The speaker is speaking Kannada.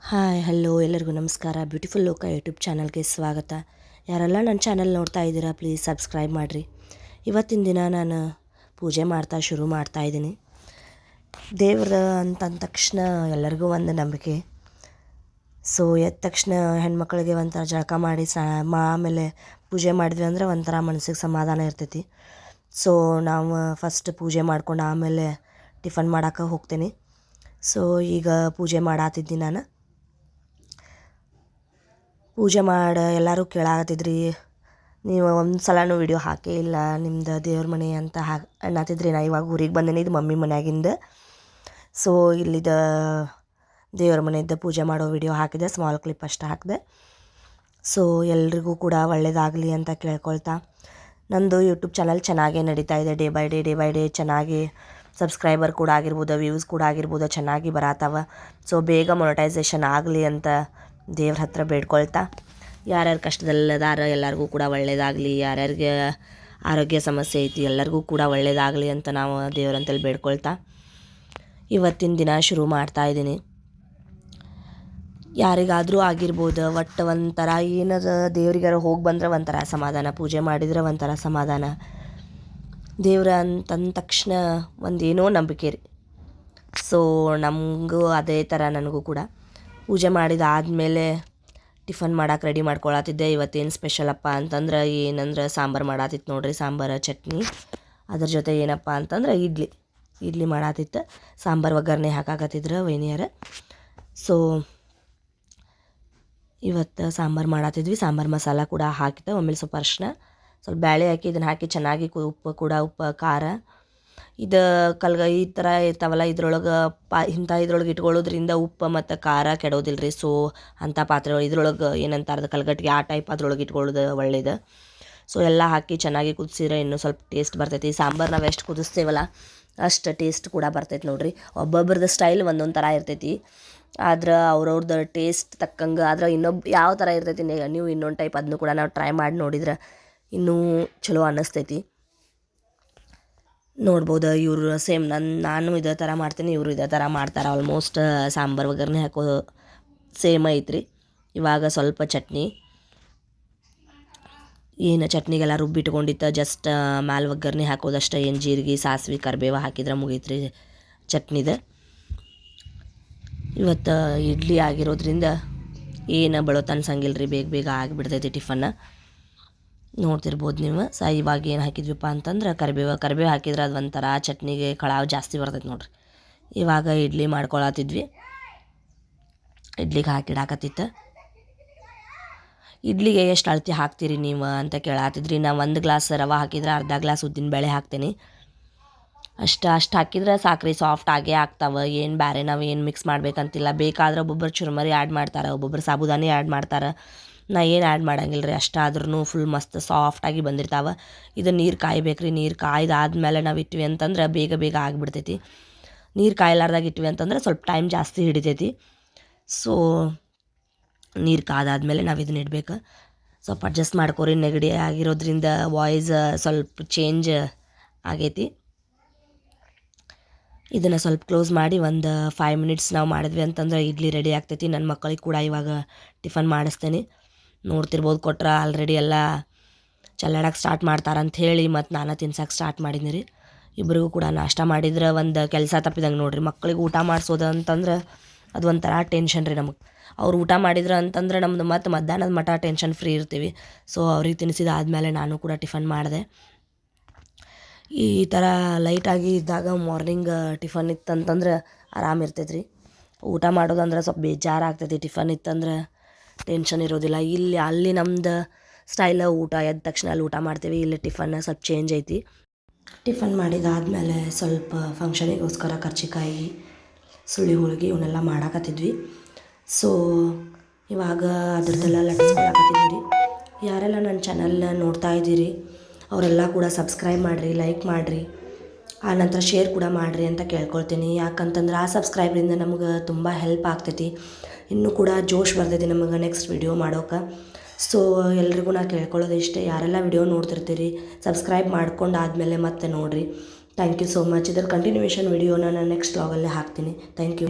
ಹಾಯ್ ಹಲೋ ಎಲ್ಲರಿಗೂ ನಮಸ್ಕಾರ. ಬ್ಯೂಟಿಫುಲ್ ಲೋಕ ಯೂಟ್ಯೂಬ್ ಚಾನಲ್ಗೆ ಸ್ವಾಗತ. ಯಾರೆಲ್ಲ ನನ್ನ ಚಾನಲ್ ನೋಡ್ತಾ ಇದ್ದೀರಾ ಪ್ಲೀಸ್ ಸಬ್ಸ್ಕ್ರೈಬ್ ಮಾಡಿರಿ. ಇವತ್ತಿನ ದಿನ ನಾನು ಪೂಜೆ ಶುರು ಮಾಡ್ತಾಯಿದ್ದೀನಿ. ದೇವ್ರ ಅಂತಂದ ತಕ್ಷಣ ಎಲ್ಲರಿಗೂ ಒಂದು ನಂಬಿಕೆ. ಸೊ ಎದ್ದ ತಕ್ಷಣ ಹೆಣ್ಮಕ್ಳಿಗೆ ಒಂಥರ ಜಳಕ ಮಾಡಿ ಆಮೇಲೆ ಪೂಜೆ ಮಾಡಿದ್ವಿ ಅಂದ್ರೆ ಒಂಥರ ಮನಸ್ಸಿಗೆ ಸಮಾಧಾನ ಇರ್ತೈತಿ. ಸೊ ನಾವು ಫಸ್ಟ್ ಪೂಜೆ ಮಾಡ್ಕೊಂಡು ಆಮೇಲೆ ಟಿಫನ್ ಮಾಡೋಕೆ ಹೋಗ್ತೀನಿ. ಸೊ ಈಗ ಪೂಜೆ ಮಾಡಾತಿದ್ದೀನಿ ನಾನು. ಪೂಜೆ ಎಲ್ಲರೂ ಕೇಳಾಕತ್ತಿದ್ರಿ, ನೀವು ಒಂದು ಸಲನೂ ವಿಡಿಯೋ ಹಾಕೇ ಇಲ್ಲ ನಿಮ್ದು ದೇವ್ರ ಮನೆ ಅಂತ ಅನ್ನತ್ತಿದ್ರಿ. ನಾ ಇವಾಗ ಊರಿಗೆ ಬಂದೇನಿ, ಇದು ಮಮ್ಮಿ ಮನೆಯಾಗಿಂದ. ಸೊ ಇಲ್ಲಿದ ದೇವ್ರ ಮನೆಯಿಂದ ಪೂಜೆ ಮಾಡೋ ವಿಡಿಯೋ ಹಾಕಿದೆ, ಸ್ಮಾಲ್ ಕ್ಲಿಪ್ ಅಷ್ಟು ಹಾಕಿದೆ. ಸೊ ಎಲ್ರಿಗೂ ಕೂಡ ಒಳ್ಳೆಯದಾಗಲಿ ಅಂತ ಕೇಳ್ಕೊಳ್ತಾ, ನಂದು ಯೂಟ್ಯೂಬ್ ಚಾನಲ್ ಚೆನ್ನಾಗೇ ನಡೀತಾ ಇದೆ. ಡೇ ಬೈ ಡೇ ಚೆನ್ನಾಗಿ ಸಬ್ಸ್ಕ್ರೈಬರ್ ಕೂಡ ಆಗಿರ್ಬೋದು, ವ್ಯೂಸ್ ಕೂಡ ಆಗಿರ್ಬೋದು ಚೆನ್ನಾಗಿ ಬರತ್ತವ. ಸೊ ಬೇಗ ಮೊನೆಟೈಸೇಷನ್ ಆಗಲಿ ಅಂತ ದೇವ್ರ ಹತ್ರ ಬೇಡ್ಕೊಳ್ತಾ, ಯಾರ್ಯಾರು ಕಷ್ಟದಲ್ಲದಾರ ಎಲ್ಲರಿಗೂ ಕೂಡ ಒಳ್ಳೆಯದಾಗಲಿ, ಯಾರ್ಯಾರಿಗೆ ಆರೋಗ್ಯ ಸಮಸ್ಯೆ ಐತಿ ಎಲ್ಲರಿಗೂ ಕೂಡ ಒಳ್ಳೆಯದಾಗಲಿ ಅಂತ ನಾವು ದೇವ್ರಂತಲ್ಲಿ ಬೇಡ್ಕೊಳ್ತಾ ಇವತ್ತಿನ ದಿನ ಶುರು ಮಾಡ್ತಾಯಿದ್ದೀನಿ. ಯಾರಿಗಾದರೂ ಆಗಿರ್ಬೋದು, ಒಟ್ಟು ಒಂಥರ ಏನದ ದೇವ್ರಿಗಾರ ಹೋಗಿ ಬಂದ್ರೆ ಒಂಥರ ಸಮಾಧಾನ, ಪೂಜೆ ಮಾಡಿದ್ರೆ ಒಂಥರ ಸಮಾಧಾನ. ದೇವ್ರ ಅಂತಂದ ತಕ್ಷಣ ಒಂದೇನೋ ನಂಬಿಕೆ ರೀ. ಸೊ ನಮಗೂ ಅದೇ ಥರ ನನಗೂ ಕೂಡ ಪೂಜೆ ಮಾಡಿದಾದಮೇಲೆ ಟಿಫನ್ ಮಾಡೋಕೆ ರೆಡಿ ಮಾಡ್ಕೊಳತ್ತಿದ್ದೆ. ಇವತ್ತೇನು ಸ್ಪೆಷಲಪ್ಪ ಅಂತಂದ್ರೆ ಏನಂದ್ರೆ ಸಾಂಬಾರು ಮಾಡತ್ತಿತ್ತು ನೋಡ್ರಿ, ಸಾಂಬಾರು ಚಟ್ನಿ. ಅದ್ರ ಜೊತೆ ಏನಪ್ಪ ಅಂತಂದ್ರೆ ಇಡ್ಲಿ ಮಾಡತ್ತಿತ್ತು. ಸಾಂಬಾರು ಒಗ್ಗರಣೆ ಹಾಕಾಕತ್ತಿದ್ರು ವೈನಿಯರ. ಸೊ ಇವತ್ತು ಸಾಂಬಾರು ಮಾಡತ್ತಿದ್ವಿ. ಸಾಂಬಾರು ಮಸಾಲ ಕೂಡ ಹಾಕಿದ್ದೆ, ಆಮೇಲೆ ಸ್ವಲ್ಪ ಅರಿಶಿನ, ಸ್ವಲ್ಪ ಬೇಳೆ ಹಾಕಿ ಇದನ್ನು ಹಾಕಿ ಚೆನ್ನಾಗಿ ಉಪ್ಪು ಖಾರ ಇದು ಈ ಥರ ಇರ್ತಾವಲ್ಲ, ಇದ್ರೊಳಗೆ ಇದ್ರೊಳಗೆ ಇಟ್ಕೊಳ್ಳೋದ್ರಿಂದ ಉಪ್ಪು ಮತ್ತು ಖಾರ ಕೆಡೋದಿಲ್ಲ ರೀ. ಸೊ ಅಂಥ ಪಾತ್ರೆ ಇದ್ರೊಳಗೆ ಏನಂತಾರೆ ಕಲ್ಗಟ್ಟಿಗೆ ಆ ಟೈಪ್ ಅದ್ರೊಳಗೆ ಇಟ್ಕೊಳ್ಳೋದು ಒಳ್ಳೇದು. ಸೊ ಎಲ್ಲ ಹಾಕಿ ಚೆನ್ನಾಗಿ ಕುದಿಸಿದ್ರೆ ಇನ್ನೂ ಸ್ವಲ್ಪ ಟೇಸ್ಟ್ ಬರ್ತೈತಿ. ಸಾಂಬಾರು ನಾವು ಎಷ್ಟು ಕುದಿಸ್ತೇವಲ್ಲ ಅಷ್ಟು ಟೇಸ್ಟ್ ಕೂಡ ಬರ್ತೈತಿ ನೋಡಿರಿ. ಒಬ್ಬೊಬ್ರದ್ದು ಸ್ಟೈಲ್ ಒಂದೊಂದು ಥರ ಇರ್ತೈತಿ, ಆದ್ರೆ ಅವ್ರವ್ರದ್ದು ಟೇಸ್ಟ್ ತಕ್ಕಂಗೆ ಆದ್ರೆ ಯಾವ ಥರ ಇರ್ತೈತಿ ನೀವು ಇನ್ನೊಂದು ಟೈಪ್ ಅದನ್ನು ಕೂಡ ನಾವು ಟ್ರೈ ಮಾಡಿ ನೋಡಿದ್ರೆ ಇನ್ನೂ ಚಲೋ ಅನ್ನಿಸ್ತೈತಿ. ನೋಡ್ಬೋದು ಇವರು ಸೇಮ್ ನಾನು ಇದೇ ಥರ ಮಾಡ್ತೀನಿ, ಇವರು ಇದೇ ಥರ ಮಾಡ್ತಾರೆ. ಆಲ್ಮೋಸ್ಟ್ ಸಾಂಬಾರು ಒಗ್ಗರಣೆ ಹಾಕೋದು ಸೇಮ್ ಐತ್ರಿ. ಇವಾಗ ಸ್ವಲ್ಪ ಚಟ್ನಿ, ಏನು ಚಟ್ನಿಗೆಲ್ಲ ರುಬ್ಬಿಟ್ಕೊಂಡಿತ್ತು, ಜಸ್ಟ್ ಮ್ಯಾಲೆ ಒಗ್ಗರಣೆ ಹಾಕೋದಷ್ಟೇ. ಏನು ಜೀರಿಗೆ ಸಾಸಿವೆ ಕರಿಬೇವು ಹಾಕಿದ್ರೆ ಮುಗೀತ್ರಿ ಚಟ್ನಿದು. ಇವತ್ತು ಇಡ್ಲಿ ಆಗಿರೋದ್ರಿಂದ ಏನು ಬಳೋತ ಅನ್ಸಂಗಿಲ್ಲ ರೀ, ಬೇಗ ಆಗಿಬಿಡ್ತೈತಿ ಟಿಫನ್ನ. ನೋಡ್ತಿರ್ಬೋದು ನೀವು. ಇವಾಗ ಏನು ಹಾಕಿದ್ವಿಪ್ಪ ಅಂತಂದ್ರೆ ಕರಿಬೇವು ಹಾಕಿದ್ರೆ ಅದು ಒಂಥರ ಚಟ್ನಿಗೆ ಕಳಾವು ಜಾಸ್ತಿ ಬರ್ತೈತೆ ನೋಡ್ರಿ. ಇವಾಗ ಇಡ್ಲಿ ಮಾಡ್ಕೊಳತ್ತಿದ್ವಿ, ಇಡ್ಲಿಗೆ ಹಾಕಿಡಾಕತ್ತಿತ್ತು. ಇಡ್ಲಿಗೆ ಎಷ್ಟು ಅಳತಿ ಹಾಕ್ತೀರಿ ನೀವು ಅಂತ ಕೇಳಾತಿದ್ರಿ. ನಾವು 1 ಗ್ಲಾಸ್ ರವೆ ಹಾಕಿದ್ರೆ ಅರ್ಧ ಗ್ಲಾಸ್ ಉದ್ದಿನ ಬೇಳೆ ಹಾಕ್ತೀನಿ. ಅಷ್ಟು ಹಾಕಿದ್ರೆ ಸಾಕ್ರಿ, ಸಾಫ್ಟ್ ಆಗೇ ಆಗ್ತಾವೆ. ಏನು ಬೇರೆ ನಾವು ಏನು ಮಿಕ್ಸ್ ಮಾಡ್ಬೇಕಂತಿಲ್ಲ. ಬೇಕಾದ್ರೆ ಒಬ್ಬೊಬ್ಬರು ಚುರುಮರಿ ಆ್ಯಡ್ ಮಾಡ್ತಾರೆ, ಒಬ್ಬೊಬ್ಬರು ಸಾಬುದಾನಿ ಆ್ಯಡ್ ಮಾಡ್ತಾರೆ. ನಾ ಏನು ಆ್ಯಡ್ ಮಾಡಂಗಿಲ್ಲ ರೀ. ಅಷ್ಟಾದ್ರೂ ಫುಲ್ ಮಸ್ತ್ ಸಾಫ್ಟಾಗಿ ಬಂದಿರ್ತಾವೆ. ಇದು ನೀರು ಕಾಯ್ಬೇಕು ರೀ. ನೀರು ಕಾಯ್ದಾದ್ಮೇಲೆ ನಾವು ಇಟ್ವಿ ಅಂತಂದ್ರೆ ಬೇಗ ಆಗಿಬಿಡ್ತೈತಿ. ನೀರು ಕಾಯ್ಲಾರ್ದಾಗ ಇಟ್ವಿ ಅಂತಂದ್ರೆ ಸ್ವಲ್ಪ ಟೈಮ್ ಜಾಸ್ತಿ ಹಿಡಿತೈತಿ. ಸೊ ನೀರು ಕಾದಾದ್ಮೇಲೆ ನಾವು ಇದನ್ನ ಇಡಬೇಕು. ಸ್ವಲ್ಪ ಅಡ್ಜಸ್ಟ್ ಮಾಡ್ಕೊರಿ, ನೆಗಡಿ ಆಗಿರೋದ್ರಿಂದ ವಾಯ್ಸ್ ಸ್ವಲ್ಪ ಚೇಂಜ್ ಆಗೈತಿ. ಇದನ್ನು ಸ್ವಲ್ಪ ಕ್ಲೋಸ್ ಮಾಡಿ ಒಂದು 5 ಮಿನಿಟ್ಸ್ ನಾವು ಮಾಡಿದ್ವಿ ಅಂತಂದ್ರೆ ಇಡ್ಲಿ ರೆಡಿ ಆಗ್ತೈತಿ. ನನ್ನ ಮಕ್ಕಳಿಗೆ ಕೂಡ ಇವಾಗ ಟಿಫನ್ ಮಾಡಿಸ್ತೇನೆ. ನೋಡ್ತಿರ್ಬೋದು ಕೊಟ್ರೆ ಆಲ್ರೆಡಿ ಎಲ್ಲ ಚಲ್ಲಾಡಕ್ಕೆ ಸ್ಟಾರ್ಟ್ ಮಾಡ್ತಾರಂತ ಹೇಳಿ ಮತ್ತು ನಾನು ತಿನ್ಸಕ್ಕೆ ಸ್ಟಾರ್ಟ್ ಮಾಡಿದ್ನಿ ರೀ. ಇಬ್ಬರಿಗೂ ಕೂಡ ನಾಷ್ಟ ಮಾಡಿದ್ರೆ ಒಂದು ಕೆಲಸ ತಪ್ಪಿದಂಗೆ ನೋಡಿರಿ. ಮಕ್ಕಳಿಗೆ ಊಟ ಮಾಡಿಸೋದು ಅಂತಂದ್ರೆ ಅದು ಒಂಥರ ಟೆನ್ಷನ್ ರೀ ನಮಗೆ. ಅವ್ರು ಊಟ ಮಾಡಿದ್ರೆ ಅಂತಂದ್ರೆ ನಮ್ಮದು ಮತ್ತು ಮಧ್ಯಾಹ್ನದ ಮಟ್ಟ ಟೆನ್ಷನ್ ಫ್ರೀ ಇರ್ತೀವಿ. ಸೊ ಅವ್ರಿಗೆ ತಿನ್ನಿಸಿದಾದ್ಮೇಲೆ ನಾನು ಕೂಡ ಟಿಫನ್ ಮಾಡಿದೆ. ಈ ಥರ ಲೈಟಾಗಿ ಇದ್ದಾಗ ಮಾರ್ನಿಂಗ್ ಟಿಫನ್ ಇತ್ತಂತಂದ್ರೆ ಆರಾಮಿರ್ತೈತೆ ರೀ. ಊಟ ಮಾಡೋದಂದ್ರೆ ಸ್ವಲ್ಪ ಬೇಜಾರಾಗ್ತೈತಿ. ಟಿಫನ್ ಇತ್ತಂದ್ರೆ ಟೆನ್ಷನ್ ಇರೋದಿಲ್ಲ. ಅಲ್ಲಿ ನಮ್ದು ಸ್ಟೈಲ ಊಟ ಎದ್ದ ತಕ್ಷಣ ಅಲ್ಲಿ ಊಟ ಮಾಡ್ತೀವಿ. ಇಲ್ಲಿ ಟಿಫನ್ ಸ್ವಲ್ಪ ಚೇಂಜ್ ಐತಿ. ಟಿಫನ್ ಮಾಡಿದಾದ್ಮೇಲೆ ಸ್ವಲ್ಪ ಫಂಕ್ಷನಿಗೋಸ್ಕರ ಕರ್ಜಿಕಾಯಿ, ಸುಳಿ ಹೋಳಿಗೆ ಇವನ್ನೆಲ್ಲ ಮಾಡಾಕತ್ತಿದ್ವಿ. ಸೊ ಇವಾಗ ಅದ್ರದ್ದೆಲ್ಲ ಲಟ್ಟಿಸ್ಕೊಳಕತ್ತಿದ್ವಿ ರೀ. ಯಾರೆಲ್ಲ ನನ್ನ ಚಾನಲ್ನ ನೋಡ್ತಾ ಇದ್ದೀರಿ ಅವರೆಲ್ಲ ಕೂಡ ಸಬ್ಸ್ಕ್ರೈಬ್ ಮಾಡಿರಿ, ಲೈಕ್ ಮಾಡಿರಿ, ಆನಂತರ ಶೇರ್ ಕೂಡ ಮಾಡಿರಿ ಅಂತ ಕೇಳ್ಕೊಳ್ತೀನಿ. ಯಾಕಂತಂದ್ರೆ ಆ ಸಬ್ಸ್ಕ್ರೈಬ್ರಿಂದ ನಮ್ಗೆ ತುಂಬ ಹೆಲ್ಪ್ ಆಗ್ತೈತಿ. ಇನ್ನೂ ಕೂಡ ಜೋಶ್ ಬರ್ತೈತಿ ನಮಗೆ ನೆಕ್ಸ್ಟ್ ವಿಡಿಯೋ ಮಾಡೋಕೆ. ಸೊ ಎಲ್ರಿಗೂ ನಾ ಕೇಳ್ಕೊಳ್ಳೋದು ಇಷ್ಟೇ, ಯಾರೆಲ್ಲ ವಿಡಿಯೋ ನೋಡ್ತಿರ್ತೀರಿ ಸಬ್ಸ್ಕ್ರೈಬ್ ಮಾಡ್ಕೊಂಡಾದ್ಮೇಲೆ ಮತ್ತೆ ನೋಡಿರಿ. Thank you so much. ಇದರ ಕಂಟಿನ್ಯೂಯೇಷನ್ ವಿಡಿಯೋನ ನಾನು ನೆಕ್ಸ್ಟ್ ವ್ಲಾಗಲ್ಲೇ ಹಾಕ್ತೀನಿ. Thank you.